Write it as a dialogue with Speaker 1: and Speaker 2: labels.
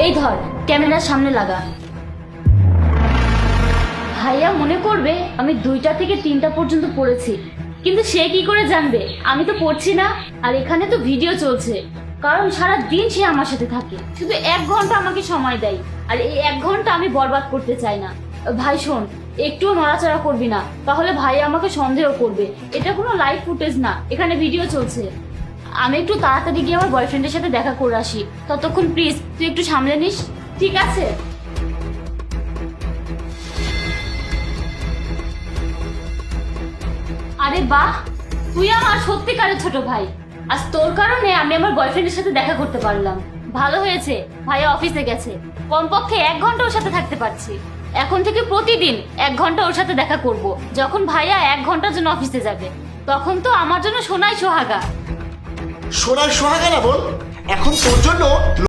Speaker 1: এই ধর, ক্যামেরার সামনে লাগা। ভাইয়া মনে করবে আমি 2টা থেকে 3টা পর্যন্ত পড়েছি, কিন্তু সে কি করে জানবে আমি তো পড়ছি না। আর এখানে তো ভিডিও চলছে, কারণ সারা দিন সে আমার সাথে থাকে, শুধু 1 ঘন্টা আমাকে সময় দেয়, আর এই 1 ঘন্টা আমি বরবাদ করতে চাই না। ভাই শোন, একটুও নড়াচড়া করবি না, তাহলে ভাই আমাকে সন্দেহ করবে। এটা কোনো লাইভ ফুটেজ না, এখানে ভিডিও চলছে। আমি একটু তাড়াতাড়ি গিয়ে আমার বয়ফ্রেন্ডের সাথে দেখা করে আসি, ততক্ষণ প্লিজ তুই একটু সামলে নিস, ঠিক আছে? আরে বাহ, তুই আমার সত্যিকারের ছোট ভাই। আজ তোর কারণে আমি আমার বয়ফ্রেন্ডের সাথে দেখা করতে পারলাম। ভালো হয়েছে ভাইয়া অফিসে গেছে, কমপক্ষে 1 ঘন্টা ওর সাথে থাকতে পারছি। এখন থেকে প্রতিদিন 1 ঘন্টা ওর সাথে দেখা করব। যখন ভাইয়া 1 ঘন্টার জন্য অফিসে যাবে, তখন তো আমার জন্য সোনাই সোহাগা।
Speaker 2: সোনার সোহাগা না বোন, এখন তোর জন্য